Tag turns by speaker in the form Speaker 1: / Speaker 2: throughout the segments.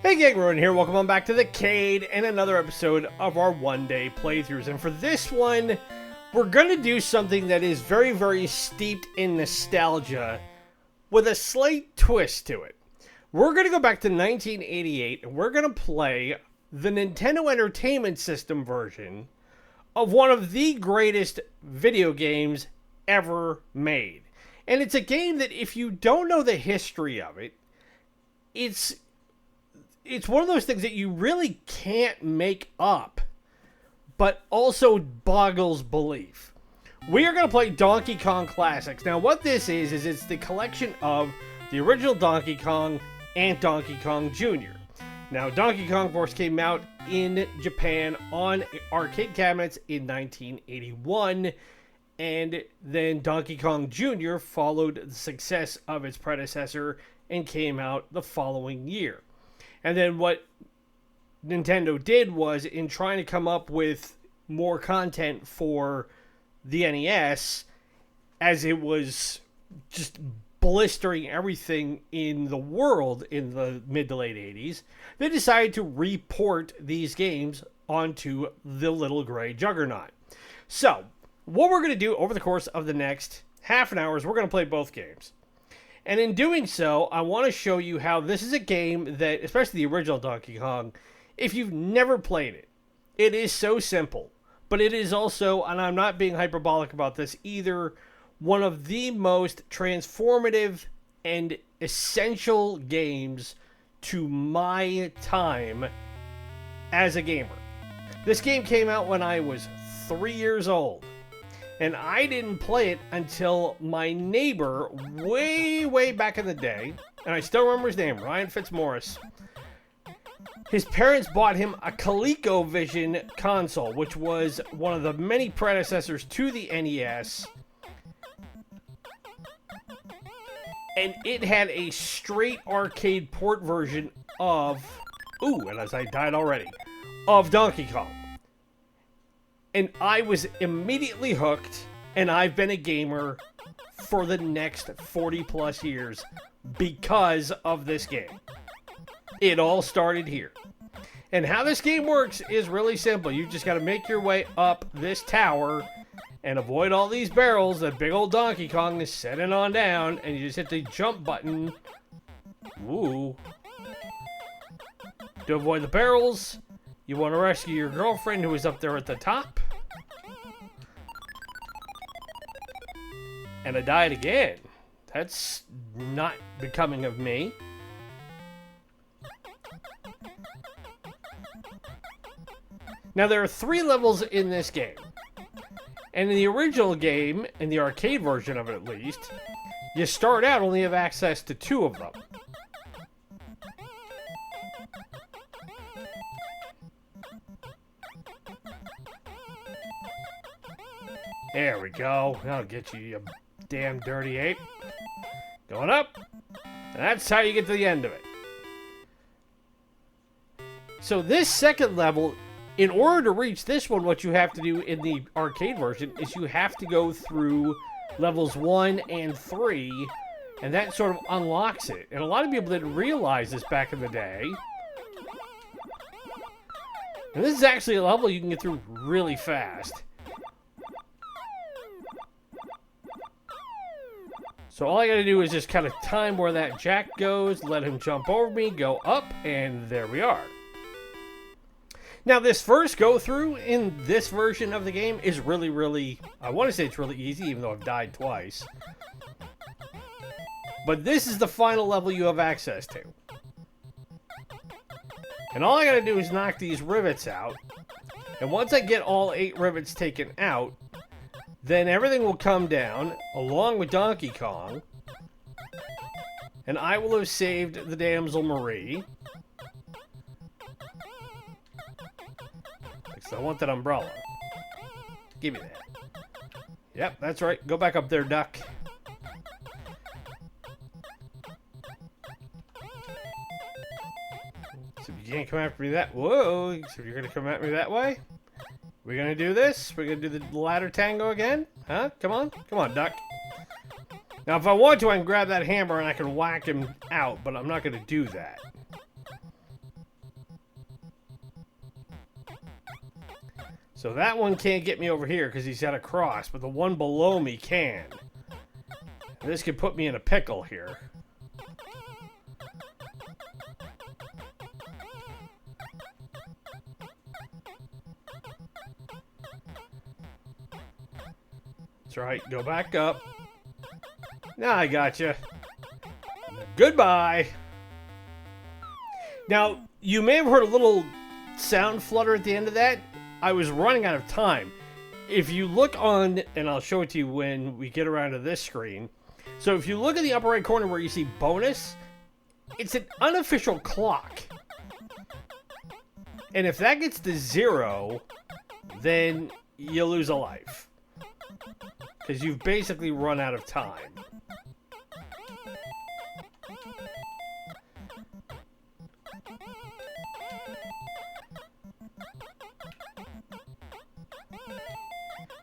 Speaker 1: Hey gang, Rowan here, welcome on back to the Cade and another episode of our one-day playthroughs. And for this one, we're going to do something that is very steeped in nostalgia with a slight twist to it. We're going to go back to 1988 and we're going to play the Nintendo Entertainment System version of one of the greatest video games ever made. And it's a game that if you don't know the history of it, it's one of those things that you really can't make up, but also boggles belief. We are going to play Donkey Kong Classics. Now, what this is it's the collection of the original Donkey Kong and Donkey Kong Jr. Now, Donkey Kong, of course, came out in Japan on arcade cabinets in 1981, and then Donkey Kong Jr. followed the success of its predecessor and came out the following year. And then what Nintendo did was, in trying to come up with more content for the NES, as it was just blistering everything in the world in the mid to late 80s, they decided to report these games onto the little gray juggernaut. So, what we're going to do over the course of the next half an hour is we're going to play both games. And in doing so, I want to show you how this is a game that, especially the original Donkey Kong, if you've never played it, it is so simple. But it is also, and I'm not being hyperbolic about this either, one of the most transformative and essential games to my time as a gamer. This game came out when I was 3 years old. And I didn't play it until my neighbor, way back in the day, and I still remember his name, Ryan Fitzmaurice. His parents bought him a ColecoVision console, which was one of the many predecessors to the NES. And it had a straight arcade port version of, and as I died already, of Donkey Kong. And I was immediately hooked, and I've been a gamer for the next 40 plus years because of this game. It all started here. And how this game works is really simple. You just got to make your way up this tower and avoid all these barrels that big old Donkey Kong is setting on down, and you just hit the jump button. To avoid the barrels, you want to rescue your girlfriend who is up there at the top. And I died again. That's not becoming of me. Now, there are 3 levels in this game. And in the original game, in the arcade version of it at least, you start out only have access to 2 of them. There we go. That'll get you, you damn dirty ape. Going up. And that's how you get to the end of it. So this second level, in order to reach this one, what you have to do in the arcade version is you have to go through levels 1 and 3, and that sort of unlocks it. And a lot of people didn't realize this back in the day. And this is actually a level you can get through really fast. So all I gotta do is just kind of time where that jack goes, let him jump over me, go up, and there we are. Now this first go through in this version of the game is really, I want to say it's really easy, even though I've died twice. But this is the final level you have access to. And all I gotta do is knock these rivets out. And once I get all 8 rivets taken out, then everything will come down, along with Donkey Kong, and I will have saved the damsel Marie. So I want that umbrella. Give me that. Yep, that's right. Go back up there, duck. So you can't come after me that... Whoa! So you're going to come at me that way? We're going to do this? We're going to do the ladder tango again? Huh? Come on. Come on, duck. Now, if I want to, I can grab that hammer and I can whack him out, but I'm not going to do that. So that one can't get me over here because he's at a cross, but the one below me can. This could put me in a pickle here. That's right, go back up. Now I gotcha. Goodbye. Now, you may have heard a little sound flutter at the end of that. I was running out of time. If you look on, and I'll show it to you when we get around to this screen. So if you look in the upper right corner where you see bonus, it's an unofficial clock. And if that gets to 0, then you lose a life. Because you've basically run out of time.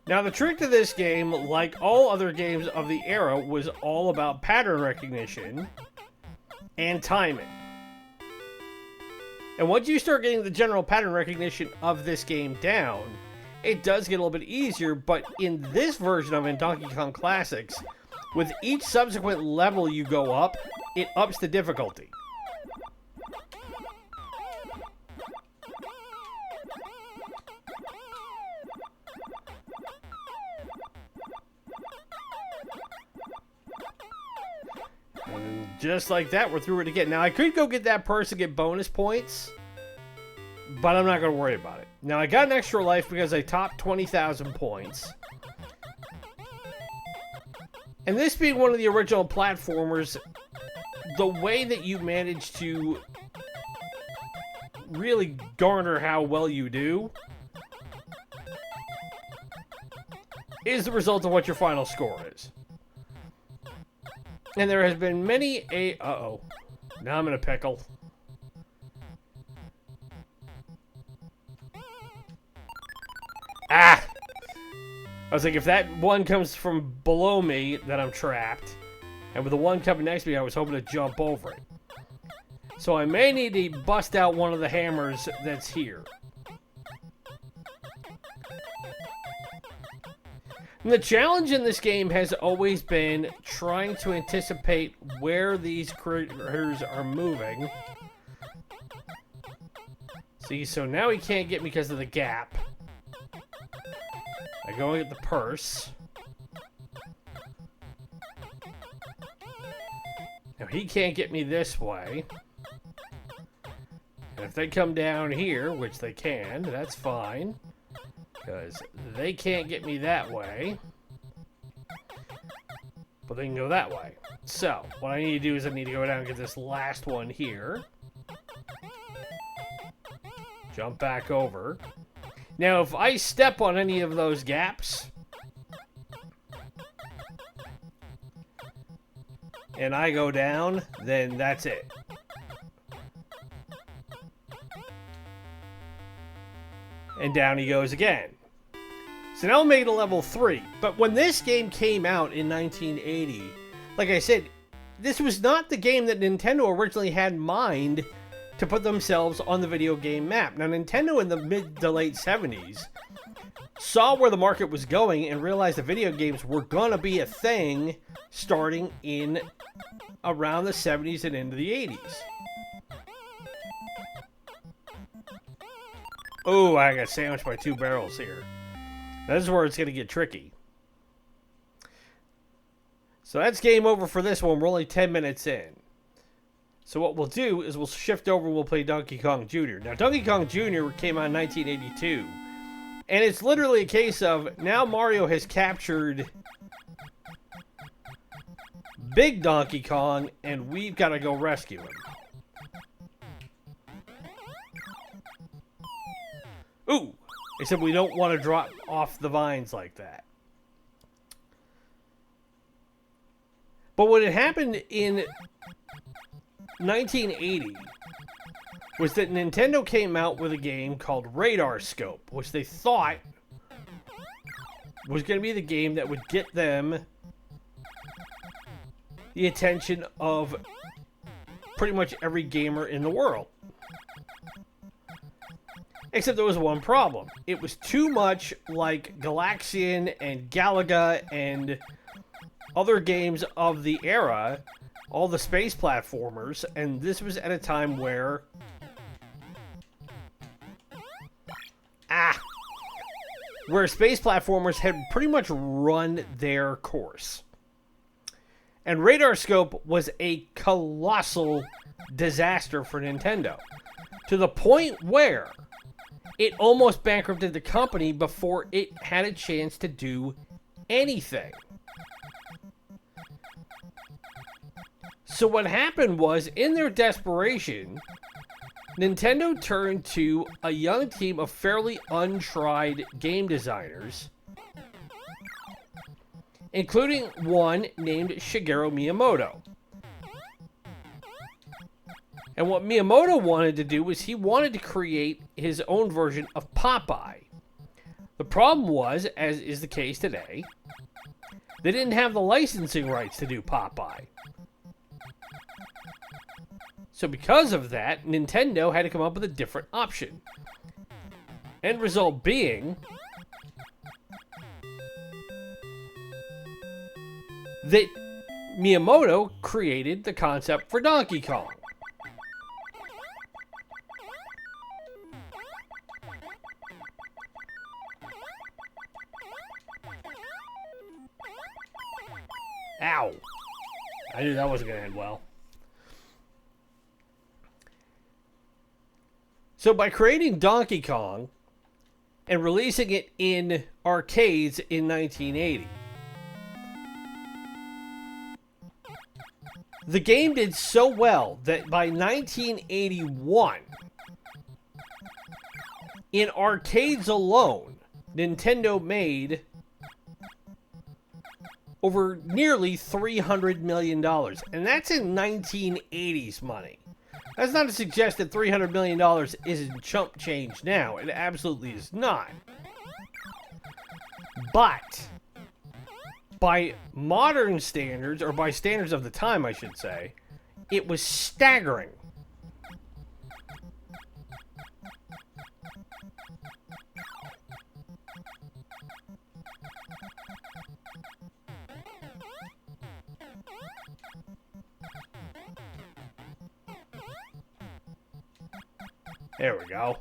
Speaker 1: Now, the trick to this game, like all other games of the era, was all about pattern recognition and timing. And once you start getting the general pattern recognition of this game down, it does get a little bit easier, but in this version of it, in Donkey Kong Classics, with each subsequent level you go up, it ups the difficulty. And just like that, we're through it again. Now, I could go get that purse and get bonus points, but I'm not going to worry about it. Now, I got an extra life because I topped 20,000 points. And this being one of the original platformers, the way that you manage to really garner how well you do is the result of what your final score is. And there has been many a... Uh-oh. Now I'm in a pickle. Ah! I was like, if that one comes from below me, then I'm trapped. And with the one coming next to me, I was hoping to jump over it. So I may need to bust out one of the hammers that's here. And the challenge in this game has always been trying to anticipate where these critters are moving. See, so now he can't get me because of the gap. I go and get the purse. Now he can't get me this way. And if they come down here, which they can, that's fine. Because they can't get me that way. But they can go that way. So, what I need to do is I need to go down and get this last one here. Jump back over. Now, if I step on any of those gaps, and I go down, then that's it. And down he goes again. So now I'm made to level 3. But when this game came out in 1980, like I said, this was not the game that Nintendo originally had in mind to put themselves on the video game map. Now, Nintendo in the mid to late 70s saw where the market was going and realized that video games were going to be a thing starting in around the 70s and into the 80s. Oh, I got sandwiched by 2 barrels here. This is where it's going to get tricky. So that's game over for this one. We're only 10 minutes in. So what we'll do is we'll shift over and we'll play Donkey Kong Jr. Now, Donkey Kong Jr. came out in 1982. And it's literally a case of now Mario has captured Big Donkey Kong and we've got to go rescue him. Ooh! Except we don't want to drop off the vines like that. But what had happened in 1980 was that Nintendo came out with a game called Radar Scope, which they thought was going to be the game that would get them the attention of pretty much every gamer in the world. Except there was one problem. It was too much like Galaxian and Galaga and other games of the era, all the space platformers, and this was at a time where... where space platformers had pretty much run their course. And Radar Scope was a colossal disaster for Nintendo, to the point where it almost bankrupted the company before it had a chance to do anything. So what happened was, in their desperation, Nintendo turned to a young team of fairly untried game designers, including one named Shigeru Miyamoto. And what Miyamoto wanted to do was he wanted to create his own version of Popeye. The problem was, as is the case today, they didn't have the licensing rights to do Popeye. So because of that, Nintendo had to come up with a different option. End result being that Miyamoto created the concept for Donkey Kong. Ow! I knew that wasn't going to end well. So by creating Donkey Kong and releasing it in arcades in 1980, the game did so well that by 1981, in arcades alone, Nintendo made over nearly $300 million. And that's in 1980s money. That's not to suggest that $300 million isn't chump change now. It absolutely is not. But by modern standards, or by standards of the time, I should say, it was staggering. There we go.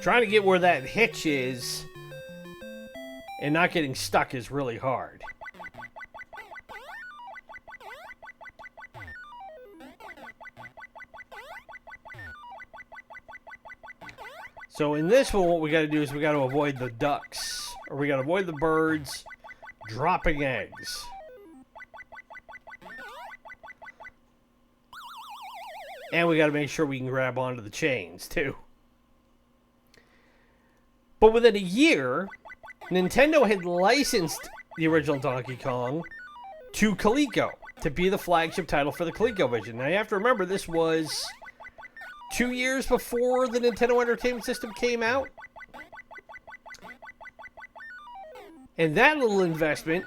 Speaker 1: Trying to get where that hitch is and not getting stuck is really hard. So in this one, what we got to do is we got to avoid the ducks, or we got to avoid the birds dropping eggs. And we got to make sure we can grab onto the chains, too. But within a year, Nintendo had licensed the original Donkey Kong to Coleco to be the flagship title for the ColecoVision. Now, you have to remember, this was 2 years before the Nintendo Entertainment System came out. And that little investment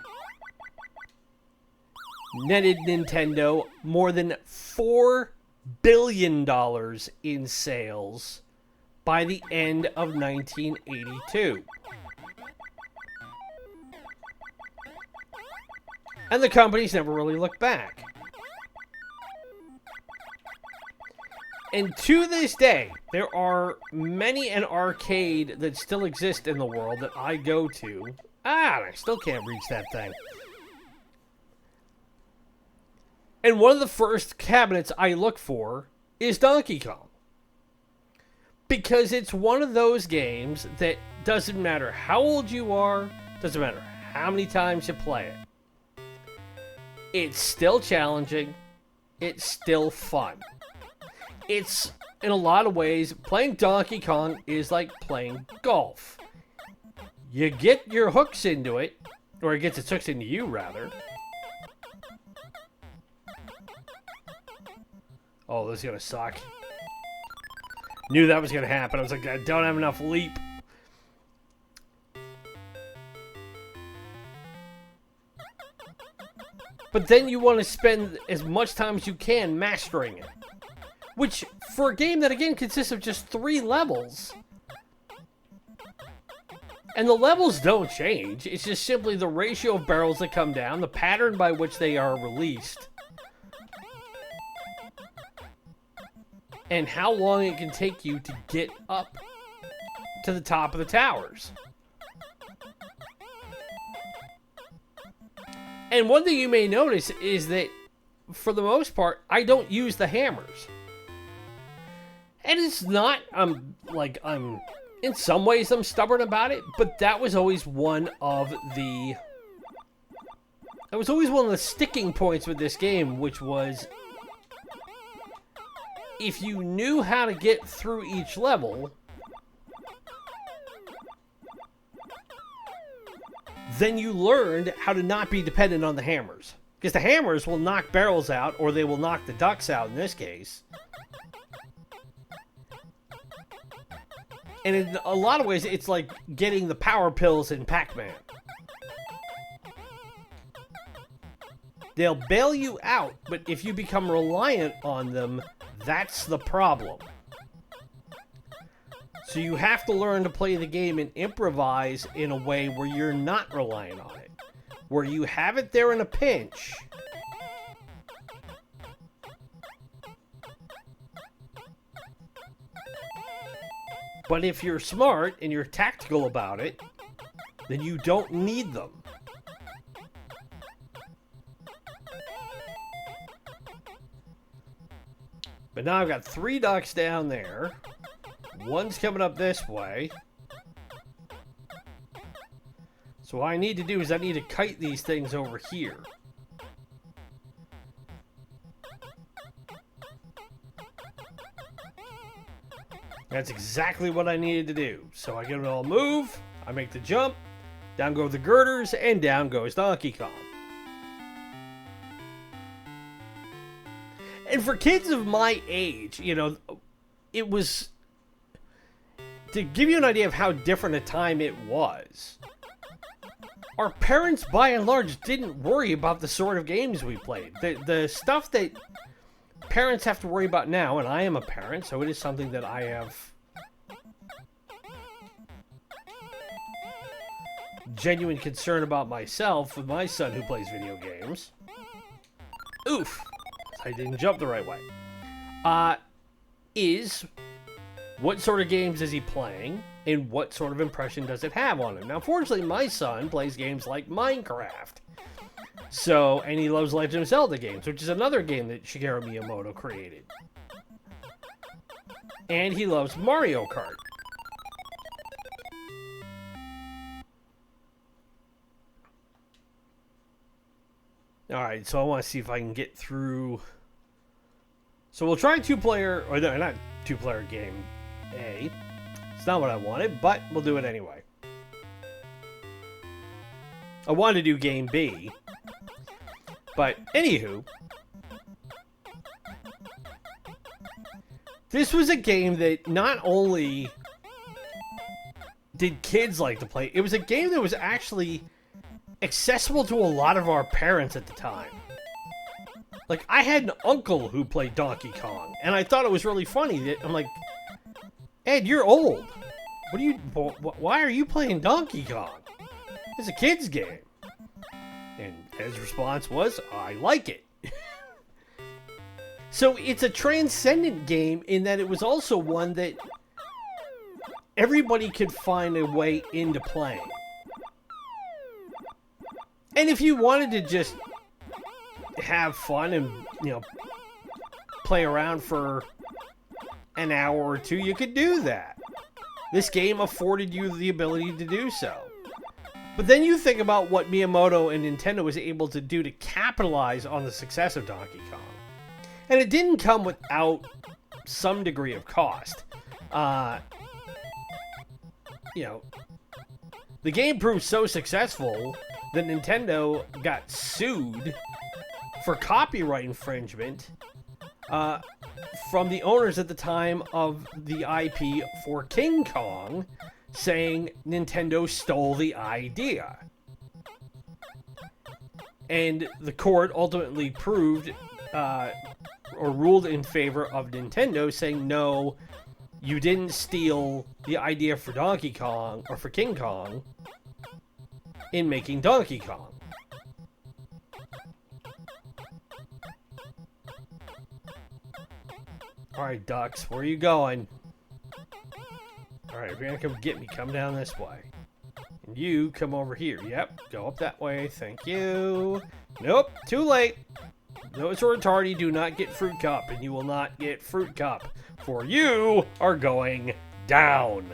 Speaker 1: netted Nintendo more than $4 billion in sales by the end of 1982. And the companies never really looked back. And to this day, there are many an arcade that still exist in the world that I go to. I still can't reach that thing. And one of the first cabinets I look for is Donkey Kong. Because it's one of those games that doesn't matter how old you are, doesn't matter how many times you play it. It's still challenging. It's still fun. It's, in a lot of ways, playing Donkey Kong is like playing golf. You get your hooks into it, or it gets its hooks into you, rather. Oh, this is going to suck. Knew that was going to happen. I was like, I don't have enough leap. But then you want to spend as much time as you can mastering it. Which, for a game that, again, consists of just 3 levels, And the levels don't change. It's just simply the ratio of barrels that come down, the pattern by which they are released, and how long it can take you to get up to the top of the towers. And one thing you may notice is that, for the most part, I don't use the hammers. And it's not, in some ways I'm stubborn about it, but that was always one of the sticking points with this game, which was, if you knew how to get through each level, then you learned how to not be dependent on the hammers. Because the hammers will knock barrels out, or they will knock the ducks out in this case. And in a lot of ways, it's like getting the power pills in Pac-Man. They'll bail you out, but if you become reliant on them, that's the problem. So you have to learn to play the game and improvise in a way where you're not relying on it. Where you have it there in a pinch. But if you're smart and you're tactical about it, then you don't need them. But now I've got 3 ducks down there. One's coming up this way. So what I need to do is I need to kite these things over here. That's exactly what I needed to do. So I get it all move, I make the jump, down go the girders, and down goes Donkey Kong. And for kids of my age, it was, to give you an idea of how different a time it was, our parents, by and large, didn't worry about the sort of games we played. The stuff that parents have to worry about now, and I am a parent, so it is something that I have genuine concern about myself with my son who plays video games. Oof! I didn't jump the right way. Is what sort of games is he playing, and what sort of impression does it have on him? Now, fortunately, my son plays games like Minecraft. So, and he loves Legend of Zelda games, which is another game that Shigeru Miyamoto created. And he loves Mario Kart. Alright, so I want to see if I can get through. So we'll try 2-player, or no, not 2-player game A. It's not what I wanted, but we'll do it anyway. I wanted to do game B. But, anywho, this was a game that not only did kids like to play, it was a game that was actually accessible to a lot of our parents at the time. Like, I had an uncle who played Donkey Kong, and I thought it was really funny that, I'm like, Ed, you're old. Why are you playing Donkey Kong? It's a kid's game. And his response was, I like it. So it's a transcendent game in that it was also one that everybody could find a way into playing. And if you wanted to just have fun and, play around for an hour or two, you could do that. This game afforded you the ability to do so. But then you think about what Miyamoto and Nintendo was able to do to capitalize on the success of Donkey Kong. And it didn't come without some degree of cost. The game proved so successful that Nintendo got sued for copyright infringement from the owners at the time of the IP for King Kong, saying Nintendo stole the idea. And the court ultimately proved or ruled in favor of Nintendo, saying, no, you didn't steal the idea for Donkey Kong or for King Kong in making Donkey Kong. Alright, ducks, where are you going? Alright, if you're gonna come get me, come down this way. And you come over here. Yep, go up that way. Thank you. Nope, too late. Those who are tardy do not get Fruit Cup, and you will not get Fruit Cup, for you are going down.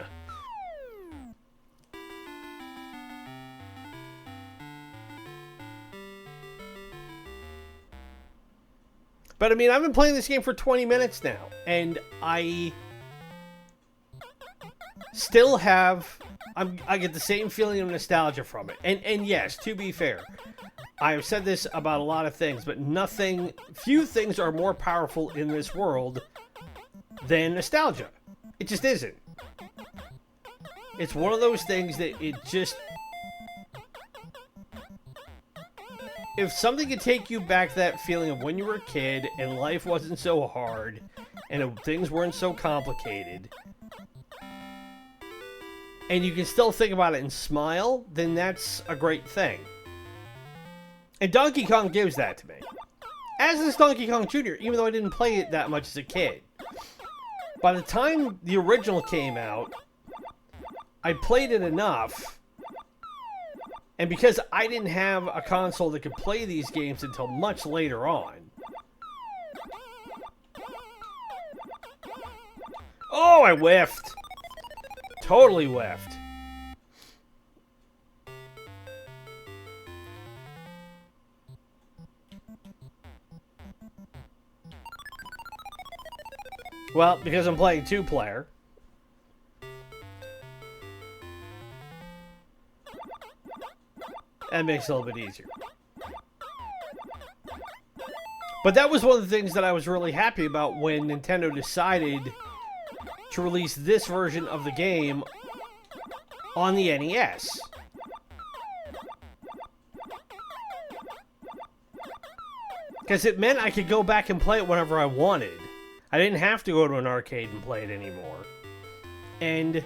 Speaker 1: But I mean, I've been playing this game for 20 minutes now, and I still have, I get the same feeling of nostalgia from it. And yes, to be fair, I have said this about a lot of things, but few things are more powerful in this world than nostalgia. It just isn't. It's one of those things that it just, if something could take you back to that feeling of when you were a kid and life wasn't so hard and things weren't so complicated, and you can still think about it and smile, then that's a great thing. And Donkey Kong gives that to me. As does Donkey Kong Jr., even though I didn't play it that much as a kid. By the time the original came out, I played it enough. And because I didn't have a console that could play these games until much later on. Oh, I whiffed. Totally whiffed. Well, because I'm playing two-player. That makes it a little bit easier. But that was one of the things that I was really happy about when Nintendo decided to release this version of the game on the NES. Because it meant I could go back and play it whenever I wanted. I didn't have to go to an arcade and play it anymore. And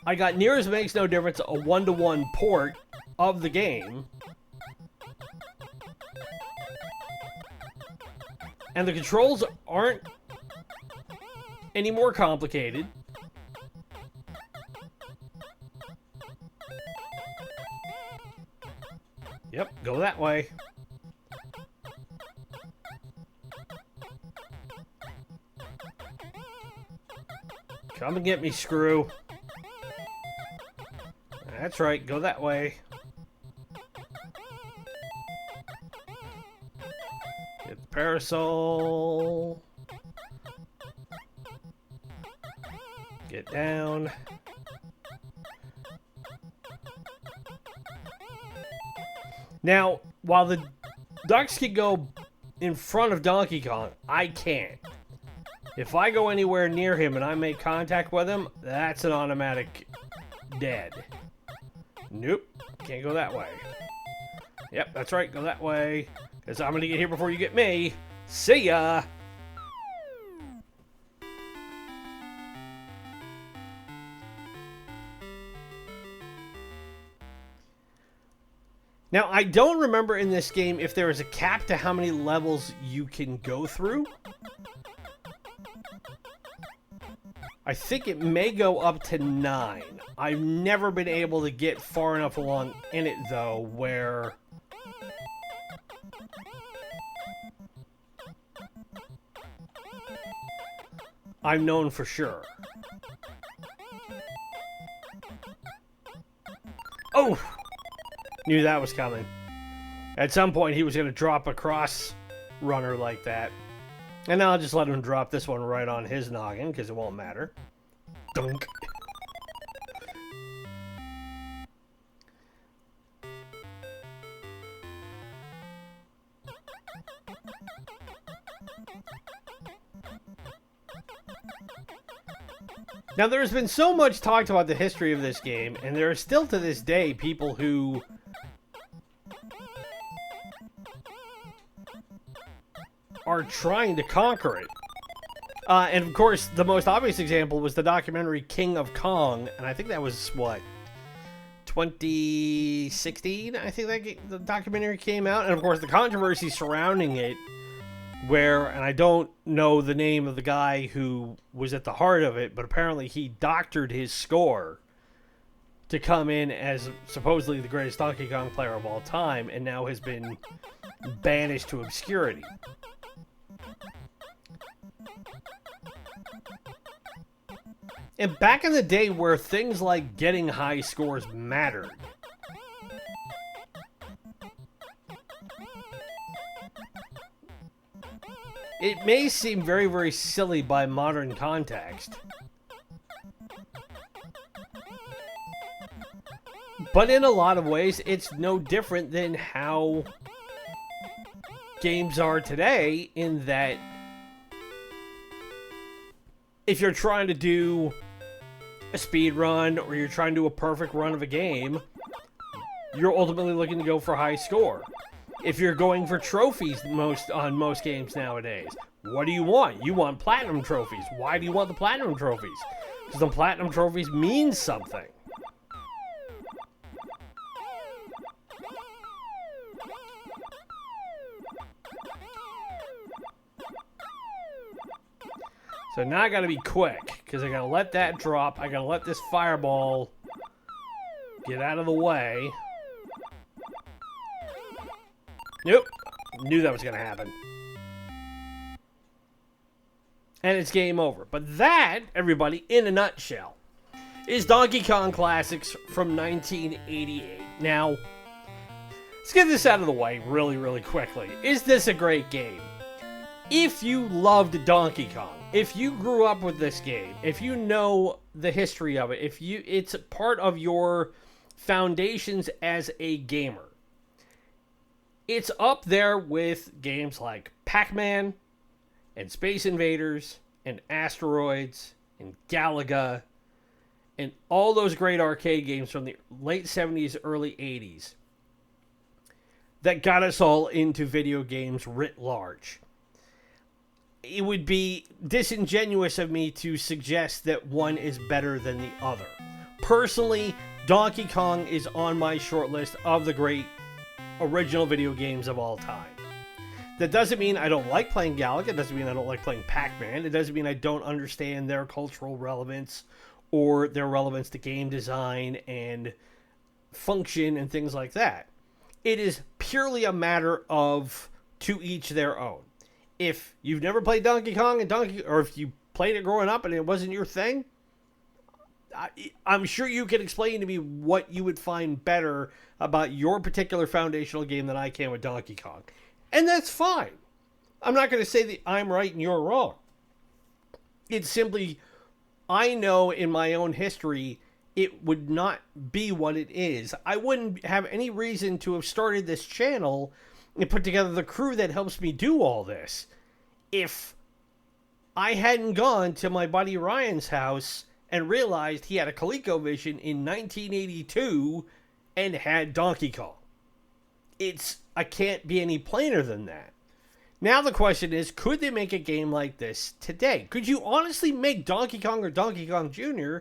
Speaker 1: I got Near As Makes No Difference, a one-to-one port of the game. And the controls aren't any more complicated. Yep, go that way. Come and get me, Screw. That's right, go that way. Get the parasol. Get down. Now, while the ducks can go in front of Donkey Kong, I can't. If I go anywhere near him and I make contact with him, that's an automatic dead. Nope, can't go that way. Yep, that's right, go that way. Because I'm going to get here before you get me. See ya! Now, I don't remember in this game if there is a cap to how many levels you can go through. I think it may go up to 9. I've never been able to get far enough along in it, though, where I'm known for sure. Oh! Knew that was coming. At some point, he was going to drop a cross runner like that. And now I'll just let him drop this one right on his noggin, because it won't matter. Dunk. Now, there's been so much talked about the history of this game, and there are still to this day people who are trying to conquer it. And of course, the most obvious example was the documentary King of Kong, and I think that was, what, 2016, I think the documentary came out. And of course, the controversy surrounding it, where, and I don't know the name of the guy who was at the heart of it, but apparently he doctored his score to come in as supposedly the greatest Donkey Kong player of all time, and now has been banished to obscurity. And back in the day where things like getting high scores mattered, it may seem very, very silly by modern context, but in a lot of ways, it's no different than how games are today, in that if you're trying to do a speed run or you're trying to do a perfect run of a game, you're ultimately looking to go for a high score. If you're going for trophies on most games nowadays, what do you want? You want platinum trophies. Why do you want the platinum trophies? Because the platinum trophies mean something. So now I gotta be quick, because I gotta let that drop. I gotta let this fireball get out of the way. Nope. Knew that was gonna happen. And it's game over. But that, everybody, in a nutshell, is Donkey Kong Classics from 1988. Now, let's get this out of the way really, really quickly. Is this a great game? If you loved Donkey Kong, if you grew up with this game, if you know the history of it, it's part of your foundations as a gamer, it's up there with games like Pac-Man and Space Invaders and Asteroids and Galaga and all those great arcade games from the late 70s, early 80s that got us all into video games writ large. It would be disingenuous of me to suggest that one is better than the other. Personally, Donkey Kong is on my short list of the great original video games of all time. That doesn't mean I don't like playing Galaga. It doesn't mean I don't like playing Pac-Man. It doesn't mean I don't understand their cultural relevance or their relevance to game design and function and things like that. It is purely a matter of to each their own. If you've never played Donkey Kong or if you played it growing up and it wasn't your thing, I'm sure you can explain to me what you would find better about your particular foundational game than I can with Donkey Kong. And that's fine. I'm not going to say that I'm right and you're wrong. It's simply, I know in my own history, it would not be what it is. I wouldn't have any reason to have started this channel and put together the crew that helps me do all this if I hadn't gone to my buddy Ryan's house and realized he had a ColecoVision in 1982 and had Donkey Kong. I can't be any plainer than that. Now the question is, could they make a game like this today? Could you honestly make Donkey Kong or Donkey Kong Jr.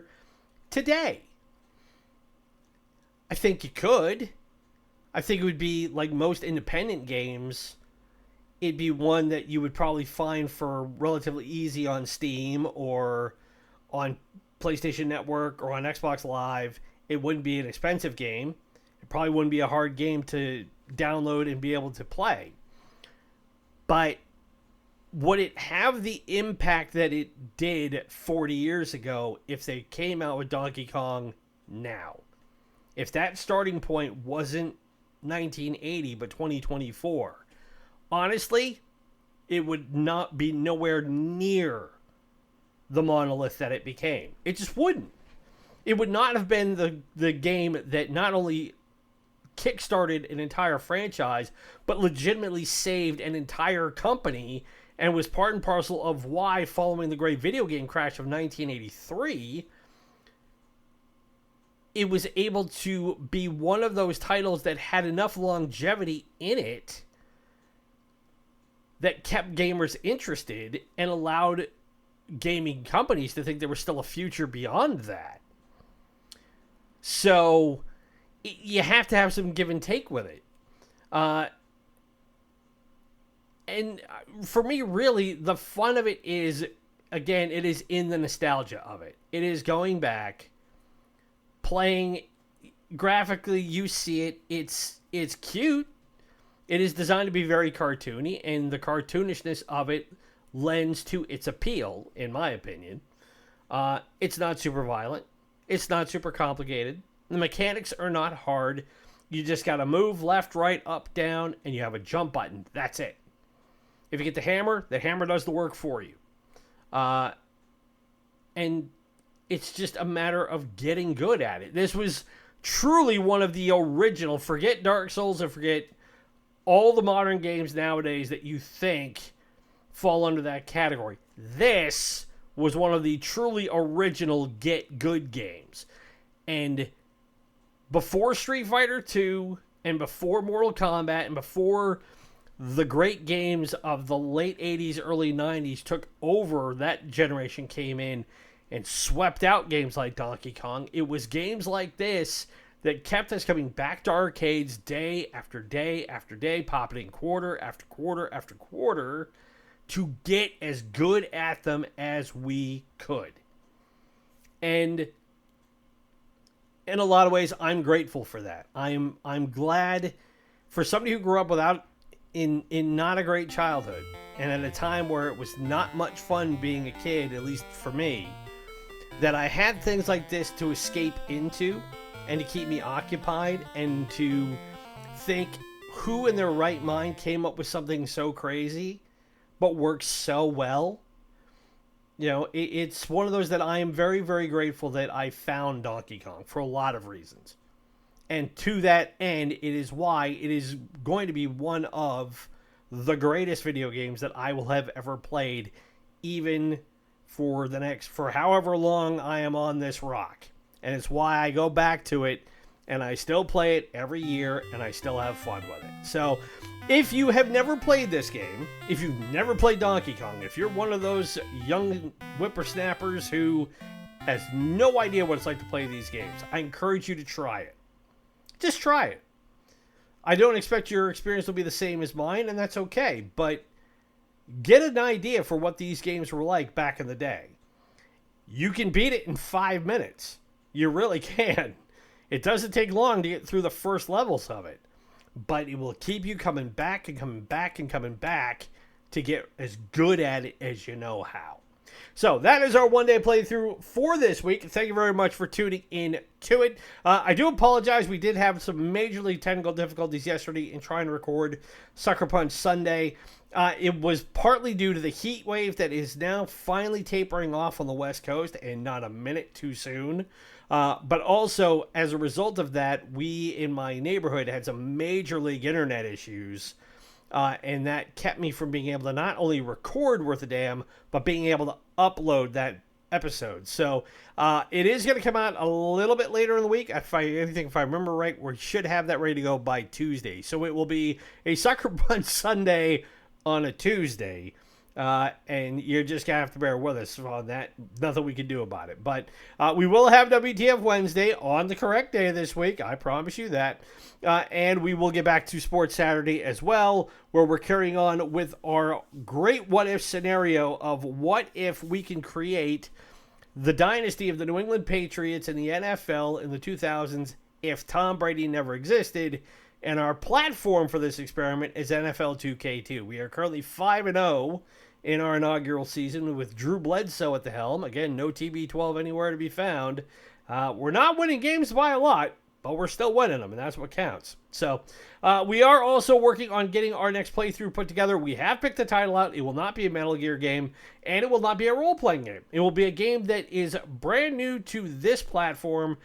Speaker 1: today? I think you could. I think it would be like most independent games. It'd be one that you would probably find for relatively easy on Steam or on PlayStation Network or on Xbox Live. It wouldn't be an expensive game. It probably wouldn't be a hard game to download and be able to play. But would it have the impact that it did 40 years ago if they came out with Donkey Kong now? If that starting point wasn't 1980 but 2024, honestly, it would not be nowhere near the monolith that it became. It just wouldn't. It would not have been the game that not only kickstarted an entire franchise, but legitimately saved an entire company and was part and parcel of why, following the great video game crash of 1983, it was able to be one of those titles that had enough longevity in it that kept gamers interested and allowed gaming companies to think there was still a future beyond that. So you have to have some give and take with it. And for me, really, the fun of it is, again, it is in the nostalgia of it. It is going back, playing. Graphically, you see it. It's cute. It is designed to be very cartoony, and the cartoonishness of it lends to its appeal, in my opinion. It's not super violent. It's not super complicated. The mechanics are not hard. You just got to move left, right, up, down, and you have a jump button. That's it. If you get the hammer does the work for you. And it's just a matter of getting good at it. This was truly one of the original, forget Dark Souls and forget all the modern games nowadays that you think fall under that category. This was one of the truly original get good games. And before Street Fighter 2 and before Mortal Kombat and before the great games of the late 80s, early 90s took over, that generation came in and swept out games like Donkey Kong. It was games like this that kept us coming back to arcades day after day after day, popping in quarter after quarter after quarter to get as good at them as we could. And in a lot of ways, I'm grateful for that. I'm glad for somebody who grew up without in not a great childhood, and at a time where it was not much fun being a kid, at least for me, that I had things like this to escape into and to keep me occupied and to think, who in their right mind came up with something so crazy but works so well? You know, it's one of those that I am very, very grateful that I found Donkey Kong for a lot of reasons. And to that end, it is why it is going to be one of the greatest video games that I will have ever played, even for however long I am on this rock. And it's why I go back to it, and I still play it every year, and I still have fun with it. So, if you have never played this game, if you've never played Donkey Kong, if you're one of those young whippersnappers who has no idea what it's like to play these games, I encourage you to try it. Just try it. I don't expect your experience will be the same as mine, and that's okay, but get an idea for what these games were like back in the day. You can beat it in 5 minutes. You really can. It doesn't take long to get through the first levels of it, but it will keep you coming back and coming back and coming back to get as good at it as you know how. So that is our one-day playthrough for this week. Thank you very much for tuning in to it. I do apologize. We did have some majorly technical difficulties yesterday in trying to record Sucker Punch Sunday. It was partly due to the heat wave that is now finally tapering off on the West Coast, and not a minute too soon. But also, as a result of that, we in my neighborhood had some major league internet issues. And that kept me from being able to not only record Worth a Damn, but being able to upload that episode. So it is going to come out a little bit later in the week. If I remember right, we should have that ready to go by Tuesday. So it will be a Sucker Punch Sunday on a Tuesday. And you're just going to have to bear with us on that. Nothing we can do about it. But we will have WTF Wednesday on the correct day this week. I promise you that. And we will get back to Sports Saturday as well, where we're carrying on with our great what-if scenario of what if we can create the dynasty of the New England Patriots in the NFL in the 2000s if Tom Brady never existed. And our platform for this experiment is NFL 2K2. We are currently 5-0 in our inaugural season with Drew Bledsoe at the helm. Again, no TB12 anywhere to be found. We're not winning games by a lot, but we're still winning them, and that's what counts. So we are also working on getting our next playthrough put together. We have picked the title out. It will not be a Metal Gear game, and it will not be a role-playing game. It will be a game that is brand new to this platform,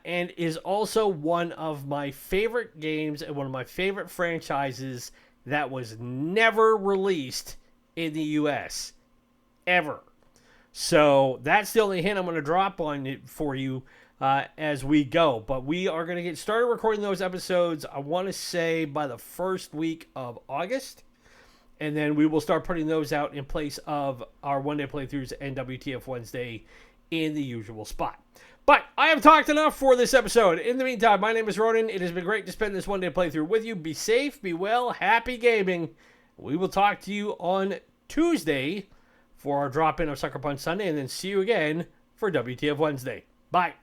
Speaker 1: and is also one of my favorite games and one of my favorite franchises that was never released in the U.S. ever. So that's the only hint I'm going to drop on it for you as we go. But we are going to get started recording those episodes, I want to say, by the first week of August. And then we will start putting those out in place of our one-day playthroughs and WTF Wednesday in the usual spot. But I have talked enough for this episode. In the meantime, my name is Ronan. It has been great to spend this one-day playthrough with you. Be safe, be well, happy gaming. We will talk to you on Tuesday for our drop-in of Sucker Punch Sunday, and then see you again for WTF Wednesday. Bye.